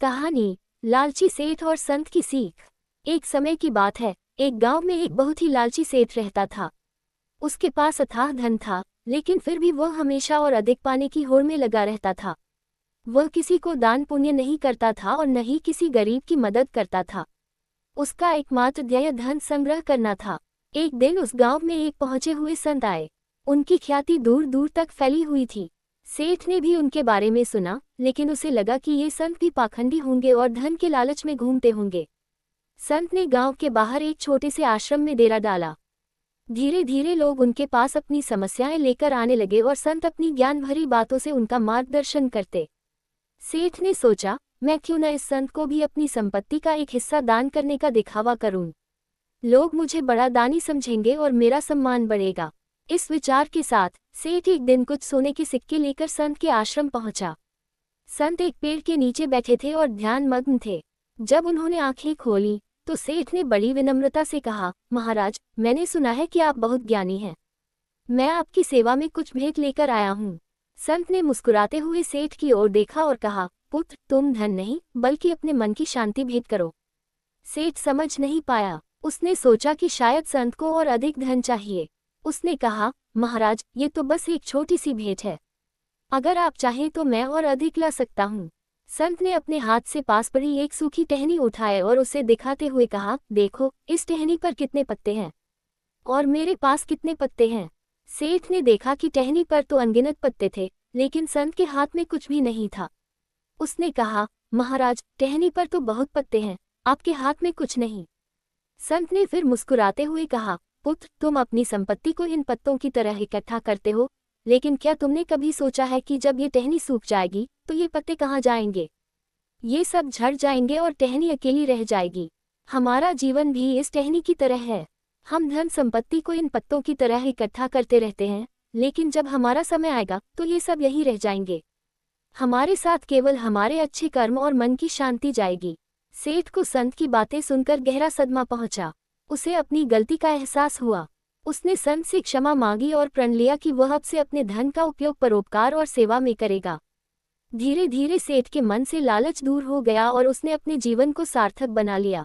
कहानी लालची सेठ और संत की सीख। एक समय की बात है, एक गांव में एक बहुत ही लालची सेठ रहता था। उसके पास अथाह धन था, लेकिन फिर भी वह हमेशा और अधिक पाने की होड़ में लगा रहता था। वह किसी को दान पुण्य नहीं करता था और न ही किसी गरीब की मदद करता था। उसका एकमात्र ध्येय धन संग्रह करना था। एक दिन उस गांव में एक पहुंचे हुए संत आए। उनकी ख्याति दूर दूर तक फैली हुई थी। सेठ ने भी उनके बारे में सुना, लेकिन उसे लगा कि ये संत भी पाखंडी होंगे और धन के लालच में घूमते होंगे। संत ने गांव के बाहर एक छोटे से आश्रम में डेरा डाला। धीरे धीरे लोग उनके पास अपनी समस्याएं लेकर आने लगे और संत अपनी ज्ञान भरी बातों से उनका मार्गदर्शन करते। सेठ ने सोचा, मैं क्यों न इस संत को भी अपनी संपत्ति का एक हिस्सा दान करने का दिखावा करूं। लोग मुझे बड़ा दानी समझेंगे और मेरा सम्मान बढ़ेगा। इस विचार के साथ सेठ एक दिन कुछ सोने के सिक्के लेकर संत के आश्रम पहुंचा। संत एक पेड़ के नीचे बैठे थे और ध्यान मग्न थे। जब उन्होंने आंखें खोली तो सेठ ने बड़ी विनम्रता से कहा, महाराज, मैंने सुना है कि आप बहुत ज्ञानी हैं। मैं आपकी सेवा में कुछ भेंट लेकर आया हूँ। संत ने मुस्कुराते हुए सेठ की ओर देखा और कहा, पुत्र, तुम धन नहीं बल्कि अपने मन की शांति भेंट करो। सेठ समझ नहीं पाया। उसने सोचा कि शायद संत को और अधिक धन चाहिए। उसने कहा, महाराज, ये तो बस एक छोटी सी भेंट है। अगर आप चाहें तो मैं और अधिक ला सकता हूँ। संत ने अपने हाथ से पास पड़ी एक सूखी टहनी उठाए और उसे दिखाते हुए कहा, देखो, इस टहनी पर कितने पत्ते हैं और मेरे पास कितने पत्ते हैं। सेठ ने देखा कि टहनी पर तो अनगिनत पत्ते थे, लेकिन संत के हाथ में कुछ भी नहीं था। उसने कहा, महाराज, टहनी पर तो बहुत पत्ते हैं, आपके हाथ में कुछ नहीं। संत ने फिर मुस्कुराते हुए कहा, पुत्र, तुम अपनी संपत्ति को इन पत्तों की तरह इकट्ठा करते हो, लेकिन क्या तुमने कभी सोचा है कि जब ये टहनी सूख जाएगी तो ये पत्ते कहाँ जाएंगे? ये सब झड़ जाएंगे और टहनी अकेली रह जाएगी। हमारा जीवन भी इस टहनी की तरह है। हम धन संपत्ति को इन पत्तों की तरह इकट्ठा करते रहते हैं, लेकिन जब हमारा समय आएगा तो ये सब यही रह जाएंगे। हमारे साथ केवल हमारे अच्छे कर्म और मन की शांति जाएगी। सेठ को संत की बातें सुनकर गहरा सदमा पहुंचा। उसे अपनी गलती का एहसास हुआ। उसने संत से क्षमा मांगी और प्रण लिया कि वह अब से अपने धन का उपयोग परोपकार और सेवा में करेगा। धीरे धीरे सेठ के मन से लालच दूर हो गया और उसने अपने जीवन को सार्थक बना लिया।